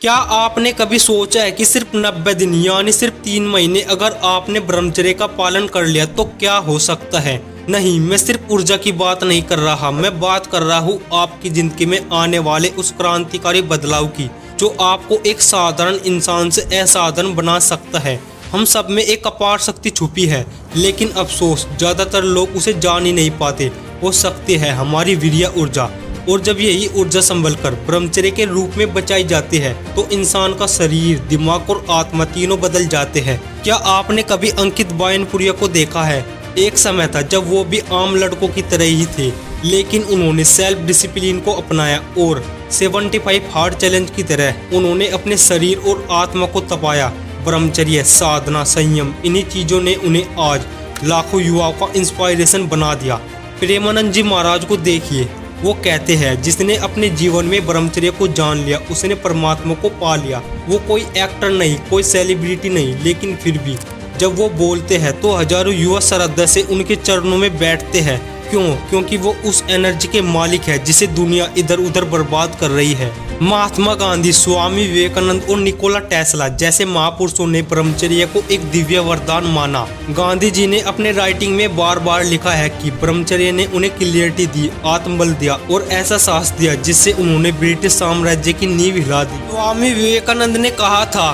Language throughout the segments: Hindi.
क्या आपने कभी सोचा है कि सिर्फ 90 दिन यानी सिर्फ 3 महीने अगर आपने ब्रह्मचर्य का पालन कर लिया तो क्या हो सकता है। नहीं, मैं सिर्फ ऊर्जा की बात नहीं कर रहा, मैं बात कर रहा हूँ आपकी जिंदगी में आने वाले उस क्रांतिकारी बदलाव की जो आपको एक साधारण इंसान से असाधारण बना सकता है। हम सब में एक अपार शक्ति छुपी है, लेकिन अफसोस ज्यादातर लोग उसे जान ही नहीं पाते। वो शक्ति है हमारी वीर्य ऊर्जा, और जब यही ऊर्जा संभल कर ब्रह्मचर्य के रूप में बचाई जाती है तो इंसान का शरीर, दिमाग और आत्मा तीनों बदल जाते हैं। क्या आपने कभी अंकित बायनपुरिया को देखा है? एक समय था जब वो भी आम लड़कों की तरह ही थे, लेकिन उन्होंने सेल्फ डिसिप्लिन को अपनाया और 75 हार्ड चैलेंज की तरह उन्होंने अपने शरीर और आत्मा को तपाया। ब्रह्मचर्य, साधना, संयम, इन्हीं चीजों ने उन्हें आज लाखों युवाओं का इंस्पायरेशन बना दिया। प्रेमानंद जी महाराज को देखिए, वो कहते हैं जिसने अपने जीवन में ब्रह्मचर्य को जान लिया उसने परमात्मा को पा लिया। वो कोई एक्टर नहीं, कोई सेलिब्रिटी नहीं, लेकिन फिर भी जब वो बोलते हैं तो हजारों युवा श्रद्धा से उनके चरणों में बैठते हैं। क्यों? क्योंकि वो उस एनर्जी के मालिक है जिसे दुनिया इधर उधर बर्बाद कर रही है। महात्मा गांधी, स्वामी विवेकानंद और निकोला टेस्ला जैसे महापुरुषों ने ब्रह्मचर्य को एक दिव्य वरदान माना। गांधी जी ने अपने राइटिंग में बार बार लिखा है कि ब्रह्मचर्य ने उन्हें क्लियरिटी दी, आत्मबल दिया और ऐसा साहस दिया जिससे उन्होंने ब्रिटिश साम्राज्य की नींव हिला दी। स्वामी विवेकानंद ने कहा था,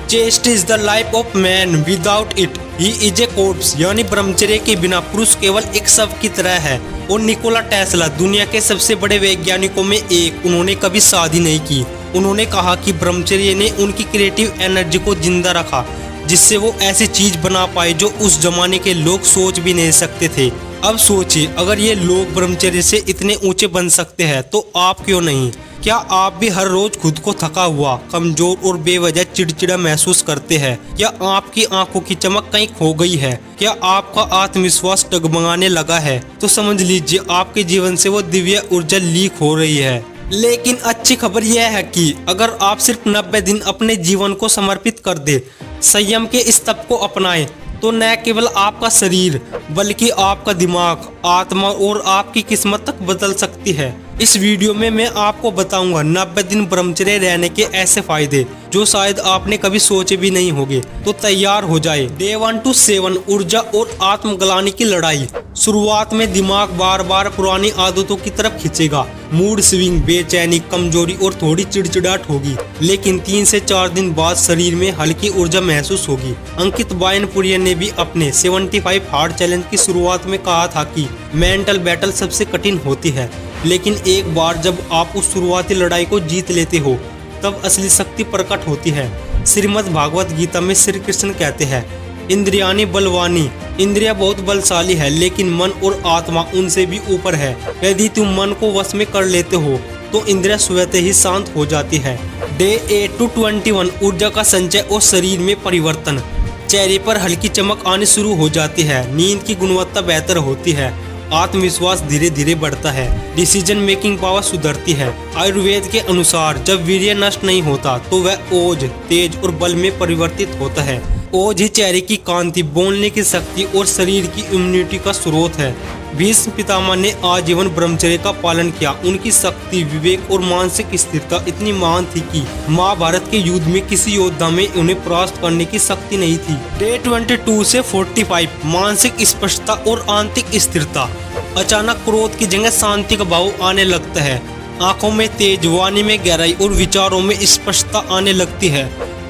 chest is the life of man, without it he is a corpse, यानी ब्रह्मचर्य के बिना पुरुष केवल एक शव की तरह है। और निकोला टेस्ला, दुनिया के सबसे बड़े वैज्ञानिकों में एक, उन्होंने कभी शादी नहीं की। उन्होंने कहा कि ब्रह्मचर्य ने उनकी क्रिएटिव एनर्जी को जिंदा रखा, जिससे वो ऐसी चीज बना पाए जो उस जमाने के लोग सोच भी नहीं सकते थे। अब सोचिए, अगर ये लोग ब्रह्मचर्य से इतने ऊंचे बन सकते हैं तो आप क्यों नहीं? क्या आप भी हर रोज खुद को थका हुआ, कमजोर और बेवजह चिड़चिड़ा महसूस करते हैं? क्या आपकी आंखों की चमक कहीं खो गई है? क्या आपका आत्मविश्वास डगमगाने लगा है? तो समझ लीजिए आपके जीवन से वो दिव्य ऊर्जा लीक हो रही है। लेकिन अच्छी खबर यह है कि अगर आप सिर्फ 90 दिन अपने जीवन को समर्पित कर दे, संयम के इस तप को अपनाएं, तो न केवल आपका शरीर बल्कि आपका दिमाग, आत्मा और आपकी किस्मत तक बदल सकती है। इस वीडियो में मैं आपको बताऊंगा 90 दिन ब्रह्मचर्य रहने के ऐसे फायदे जो शायद आपने कभी सोचे भी नहीं होंगे। तो तैयार हो जाए डे 1 to 7 ऊर्जा और आत्मग्लानि की लड़ाई। शुरुआत में दिमाग बार बार पुरानी आदतों की तरफ खींचेगा, मूड स्विंग, बेचैनी, कमजोरी और थोड़ी चिड़चिड़ाहट होगी। लेकिन 3 से 4 दिन बाद शरीर में हल्की ऊर्जा महसूस होगी। अंकित बायनपुरिया ने भी अपने 75 हार्ड चैलेंज की शुरुआत में कहा था कि मेंटल बैटल सबसे कठिन होती है, लेकिन एक बार जब आप उस शुरुआती लड़ाई को जीत लेते हो तब असली शक्ति प्रकट होती है। श्रीमद् भागवत गीता में श्री कृष्ण कहते हैं, इंद्रियानी बलवानी, इंद्रिया बहुत बलशाली है लेकिन मन और आत्मा उनसे भी ऊपर है। यदि तुम मन को वश में कर लेते हो तो इंद्रिया स्वतः ही शांत हो जाती है। डे 8 to 21 ऊर्जा का संचय और शरीर में परिवर्तन। चेहरे पर हल्की चमक आनी शुरू हो जाती है, नींद की गुणवत्ता बेहतर होती है, आत्मविश्वास धीरे धीरे बढ़ता है, डिसीजन मेकिंग पावर सुधरती है। आयुर्वेद के अनुसार जब वीर्य नष्ट नहीं होता तो वह ओज, तेज और बल में परिवर्तित होता है। ओज ही चेहरे की कांति, बोलने की शक्ति और शरीर की इम्यूनिटी का स्रोत है। भीष्म पितामह ने आजीवन ब्रह्मचर्य का पालन किया। उनकी शक्ति, विवेक और मानसिक स्थिरता इतनी महान थी कि महाभारत के युद्ध में किसी योद्धा में उन्हें परास्त करने की शक्ति नहीं थी। डे 22 से 45 मानसिक स्पष्टता और आंतरिक स्थिरता। अचानक क्रोध की जगह शांति का भाव आने लगता है, आंखों में तेज, वाणी में गहराई और विचारों में स्पष्टता आने लगती है।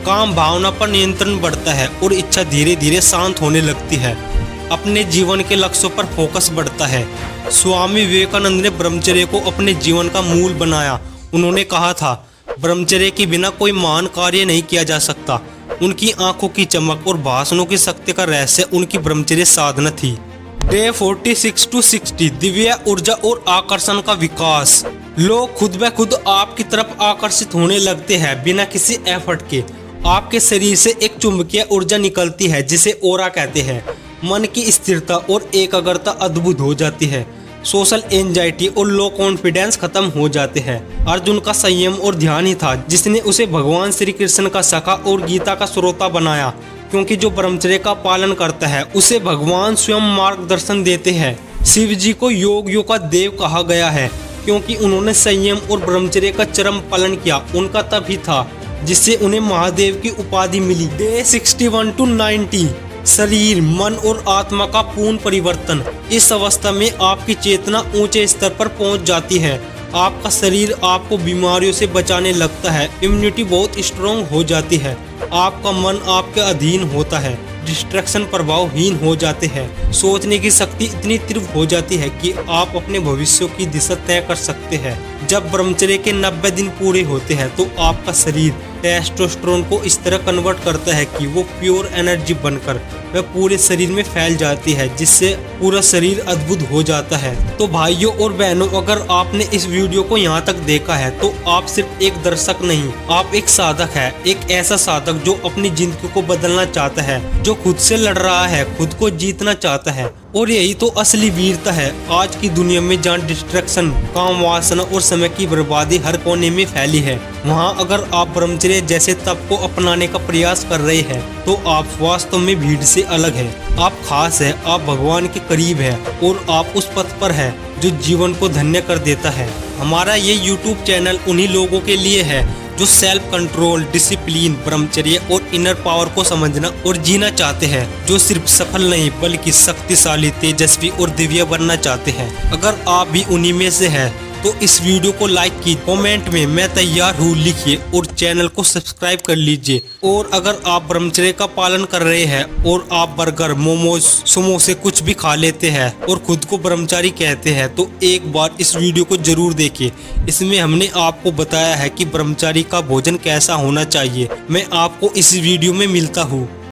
काम भावना पर नियंत्रण बढ़ता है और इच्छा धीरे धीरे शांत होने लगती है। अपने जीवन के लक्ष्यों पर फोकस बढ़ता है। स्वामी विवेकानंद ने ब्रह्मचर्य को अपने जीवन का मूल बनाया। उन्होंने कहा था, ब्रह्मचर्य के बिना कोई महान कार्य नहीं किया जा सकता। उनकी आंखों की चमक और भाषणों की शक्ति का रहस्य उनकी ब्रह्मचर्य साधना थी। डे 46 to 60 दिव्य ऊर्जा और आकर्षण का विकास। लोग खुद ब खुद आपकी तरफ आकर्षित होने लगते हैं बिना किसी एफर्ट के। आपके शरीर से एक चुंबकीय ऊर्जा निकलती है जिसे ओरा कहते हैं। मन की स्थिरता और एकाग्रता अद्भुत हो जाती है। सोशल एंजाइटी और लो कॉन्फिडेंस खत्म हो जाते हैं। अर्जुन का संयम और ध्यान ही था जिसने उसे भगवान श्री कृष्ण का सखा और गीता का श्रोता बनाया, क्योंकि जो ब्रह्मचर्य का पालन करता है उसे भगवान स्वयं मार्गदर्शन देते हैं। शिव जी को योगियों का देव कहा गया है क्योंकि उन्होंने संयम और ब्रह्मचर्य का चरम पालन किया। उनका तप ही था जिससे उन्हें महादेव की उपाधि मिली। डे 61 to 90 शरीर, मन और आत्मा का पूर्ण परिवर्तन। इस अवस्था में आपकी चेतना ऊंचे स्तर पर पहुंच जाती है। आपका शरीर आपको बीमारियों से बचाने लगता है। इम्यूनिटी बहुत स्ट्रॉन्ग हो जाती है। आपका मन आपके अधीन होता है। डिस्ट्रैक्शन प्रभावहीन हो जाते हैं। सोचने की शक्ति इतनी तीव्र हो जाती है कि आप अपने भविष्य की दिशा तय कर सकते हैं। जब ब्रह्मचर्य के 90 दिन पूरे होते हैं तो आपका शरीर टेस्टोस्टेरोन को इस तरह कन्वर्ट करता है कि वो प्योर एनर्जी बनकर वह पूरे शरीर में फैल जाती है, जिससे पूरा शरीर अद्भुत हो जाता है। तो भाइयों और बहनों, अगर आपने इस वीडियो को यहाँ तक देखा है तो आप सिर्फ एक दर्शक नहीं, आप एक साधक है। एक ऐसा साधक जो अपनी जिंदगी को बदलना चाहता है, जो खुद से लड़ रहा है, खुद को जीतना चाहता है। और यही तो असली वीरता है आज की दुनिया में, जहाँ डिस्ट्रैक्शन, काम वासना और समय की बर्बादी हर कोने में फैली है। वहाँ अगर आप ब्रह्मचर्य जैसे तप को अपनाने का प्रयास कर रहे हैं तो आप वास्तव में भीड़ से अलग हैं। आप खास है, आप भगवान के करीब है और आप उस पथ पर है जो जीवन को धन्य कर देता है। हमारा ये YouTube चैनल उन्हीं लोगों के लिए है जो सेल्फ कंट्रोल, डिसिप्लिन, ब्रह्मचर्य और इनर पावर को समझना और जीना चाहते हैं, जो सिर्फ सफल नहीं बल्कि शक्तिशाली, तेजस्वी और दिव्य बनना चाहते हैं। अगर आप भी उन्हीं में से हैं तो इस वीडियो को लाइक कीजिए, कमेंट में मैं तैयार हूँ लिखिए और चैनल को सब्सक्राइब कर लीजिए। और अगर आप ब्रह्मचर्य का पालन कर रहे हैं और आप बर्गर, मोमोज, समोसे कुछ भी खा लेते हैं और खुद को ब्रह्मचारी कहते हैं तो एक बार इस वीडियो को जरूर देखिए। इसमें हमने आपको बताया है कि ब्रह्मचारी का भोजन कैसा होना चाहिए। मैं आपको इस वीडियो में मिलता हूँ।